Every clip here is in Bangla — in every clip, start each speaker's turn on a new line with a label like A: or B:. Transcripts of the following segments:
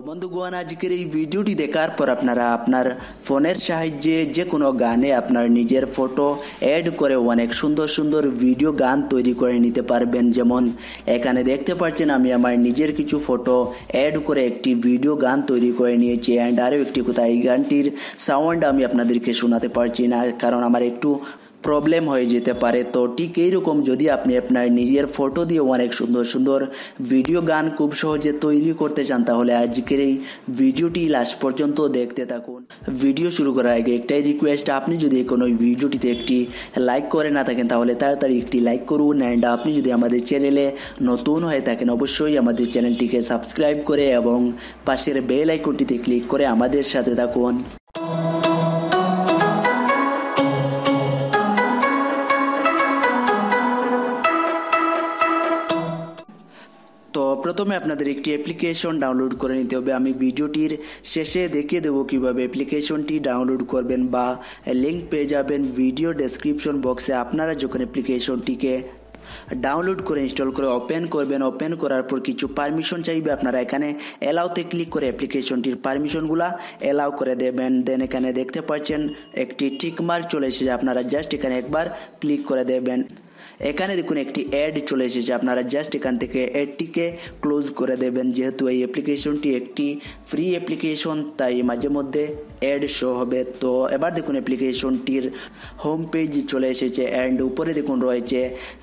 A: বন্ধুগণ, আজকের এই ভিডিওটি দেখার পর আপনারা আপনার ফোনের সাহায্যে যে কোনো গানে আপনার নিজের ফটো অ্যাড করে অনেক সুন্দর সুন্দর ভিডিও গান তৈরি করে নিতে পারবেন। যেমন এখানে দেখতে পাচ্ছেন আমি আমার নিজের কিছু ফটো অ্যাড করে একটি ভিডিও গান তৈরি করে নিয়েছি। অ্যান্ড আরও একটি কথা, এই গানটির সাউন্ড আমি আপনাদেরকে শোনাতে পারছি না, কারণ আমার একটু প্রবলেম হয়ে যেতে পারে। তো ঠিক এইরকম যদি আপনি আপনার নিজের ফটো দিয়ে অনেক সুন্দর সুন্দর ভিডিও গান খুব সহজে তৈরি করতে চান, তাহলে আজকের এই ভিডিওটি লাস্ট পর্যন্ত দেখতে থাকুন। ভিডিও শুরু করার আগে একটাই রিকোয়েস্ট, আপনি যদি কোনো ভিডিওটিতে একটি লাইক করে না থাকেন তাহলে তাড়াতাড়ি একটি লাইক করুন। অ্যান্ড আপনি যদি আমাদের চ্যানেলে নতুন হয়ে থাকেন অবশ্যই আমাদের চ্যানেলটিকে সাবস্ক্রাইব করে এবং পাশের বেল আইকনটিতে ক্লিক করে আমাদের সাথে থাকুন। তো প্রথমে আপনাদের একটি অ্যাপ্লিকেশন ডাউনলোড করে নিতে হবে। আমি ভিডিওটির শেষে দেখিয়ে দেবো কীভাবে অ্যাপ্লিকেশনটি ডাউনলোড করবেন, বা লিঙ্ক পেয়ে যাবেন ভিডিও ডেসক্রিপশন বক্সে। আপনারা যখন অ্যাপ্লিকেশনটিকে ডাউনলোড করে ইনস্টল করে ওপেন করবেন, ওপেন করার পর কিছু পারমিশন চাইবে, আপনারা এখানে অ্যালাউতে ক্লিক করে অ্যাপ্লিকেশনটির পারমিশনগুলা অ্যালাউ করে দেবেন। দেন এখানে দেখতে পাচ্ছেন একটি টিক মার্ক চলে এসেছে, আপনারা জাস্ট এখানে একবার ক্লিক করে দেবেন। এখানে দেখুন একটি অ্যাড চলে এসেছে, আপনারা জাস্ট এখান থেকে অ্যাডটিকে ক্লোজ করে দেবেন। যেহেতু এই অ্যাপ্লিকেশনটি একটি ফ্রি অ্যাপ্লিকেশন, তাই মাঝে মধ্যে অ্যাড শো হবে। তো এবার দেখুন অ্যাপ্লিকেশনটির হোম পেজ চলে এসেছে, অ্যান্ড উপরে দেখুন রয়েছে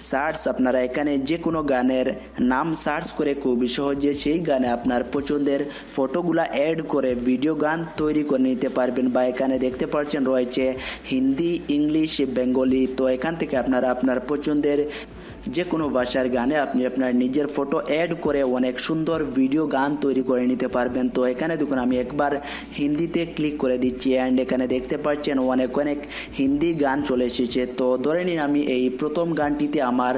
A: সার্চ। আপনারা এখানে যে কোনো গানের নাম সার্চ করে খুব সহজে সেই গানে আপনার পছন্দের ফটোগুলা অ্যাড করে ভিডিও গান তৈরি করে নিতে পারবেন। বা এখানে দেখতে পাচ্ছেন রয়েছে হিন্দি, ইংলিশ, বেঙ্গলি। তো এখান থেকে আপনারা আপনার পছন্দের যে কোনো ভাষার গানে আপনি আপনার নিজের ফটো অ্যাড করে অনেক সুন্দর ভিডিও গান তৈরি করে নিতে পারবেন। তো এখানে দেখুন আমি একবার হিন্দিতে ক্লিক করে দিচ্ছি, অ্যান্ড এখানে দেখতে পাচ্ছেন অনেক হিন্দি গান চলে এসেছে। তো ধরে নিন আমি এই প্রথম গানটিতে আমার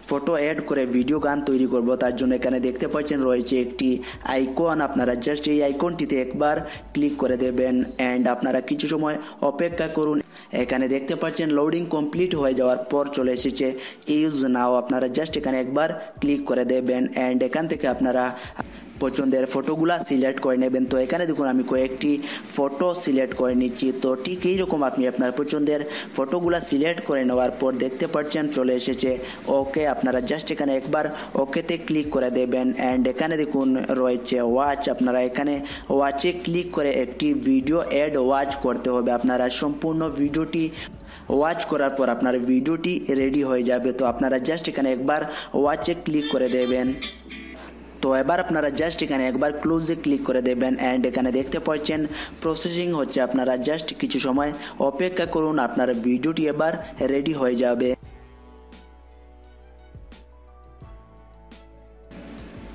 A: ফটো অ্যাড করে ভিডিও গান তৈরি করব। তার জন্য এখানে দেখতে পাচ্ছেন রয়েছে একটি আইকন, আপনারা জাস্ট এই আইকনটিতে একবার ক্লিক করে দেবেন। অ্যান্ড আপনারা কিছু সময় অপেক্ষা করুন। এখানে দেখতে পাচ্ছেন লোডিং কমপ্লিট হয়ে যাওয়ার পর চলে এসেছে ইউজ নাও, আপনারা জাস্ট এখানে একবার ক্লিক করে দেবেন। অ্যান্ড এখান থেকে আপনারা পছন্দের ফটোগুলা সিলেক্ট করে নেবেন। তো এখানে দেখুন আমি কয়েকটি ফটো সিলেক্ট করে নিচ্ছি। তো ঠিক এইরকম আপনি আপনার পছন্দের ফটোগুলা সিলেক্ট করে নেওয়ার পর দেখতে পাচ্ছেন চলে এসেছে ওকে, আপনারা জাস্ট এখানে একবার ওকেতে ক্লিক করে দেবেন। অ্যান্ড এখানে দেখুন রয়েছে ওয়াচ, আপনারা এখানে ওয়াচে ক্লিক করে একটি ভিডিও অ্যাড ওয়াচ করতে হবে। আপনারা সম্পূর্ণ ভিডিওটি ওয়াচ করার পর আপনার ভিডিওটি রেডি হয়ে যাবে। তো আপনারা জাস্ট এখানে একবার ওয়াচে ক্লিক করে দেবেন। তো এবার আপনারা জাস্ট এখানে একবার ক্লোজে ক্লিক করে দেবেন। অ্যান্ড এখানে দেখতে পাচ্ছেন প্রসেসিং হচ্ছে, আপনারা জাস্ট কিছু সময় অপেক্ষা করুন, আপনার ভিডিওটি এবার রেডি হয়ে যাবে।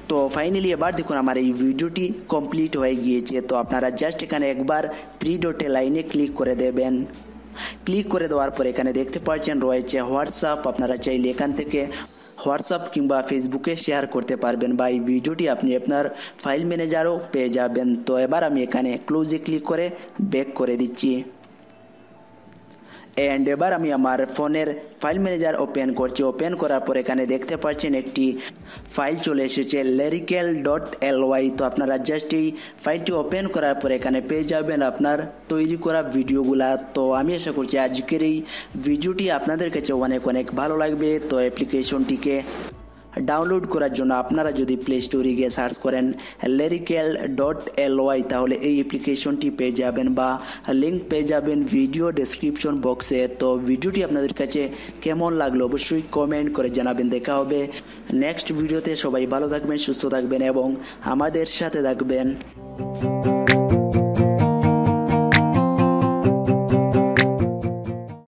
A: তো ফাইনালি এবার দেখুন আমার এই ভিডিওটি কমপ্লিট হয়ে গিয়েছে। তো আপনারা জাস্ট এখানে একবার থ্রি ডটে লাইনে ক্লিক করে দেবেন। ক্লিক করে দেওয়ার পর এখানে দেখতে পাচ্ছেন রয়েছে হোয়াটসঅ্যাপ, আপনারা চাইলে এখান থেকে হোয়াটসঅ্যাপ কিংবা ফেসবুকে শেয়ার করতে পারবেন, বা এই ভিডিওটি আপনি আপনার ফাইল ম্যানেজারও পেয়ে যাবেন। তো এবার আমি এখানে ক্লোজে ক্লিক করে ব্যাক করে দিচ্ছি। অ্যান্ড এবার আমি আমার ফোনের ফাইল ম্যানেজার ওপেন করছি। ওপেন করার পর এখানে দেখতে পাচ্ছেন একটি ফাইল চলে এসেছে lyrical.ly। তো আপনারা জাস্ট এই ফাইলটি ওপেন করার পর এখানে পেয়ে যাবেন আপনার তৈরি করা ভিডিওগুলা। তো আমি আশা করছি আজকের এই ভিডিওটি আপনাদের কাছে অনেক ভালো লাগবে। তো অ্যাপ্লিকেশনটিকে ডাউনলোড করার জন্য আপনারা যদি প্লে স্টোরে গিয়ে সার্চ করেন lyrical.ly তাহলে এই অ্যাপ্লিকেশনটি পেয়ে যাবেন, বা লিঙ্ক পেয়ে যাবেন ভিডিও ডেসক্রিপশন বক্সে। তো ভিডিওটি আপনাদের কাছে কেমন লাগলো অবশ্যই কমেন্ট করে জানাবেন। দেখা হবে নেক্সট ভিডিওতে। সবাই ভালো থাকবেন, সুস্থ থাকবেন এবং আমাদের সাথে থাকবেন।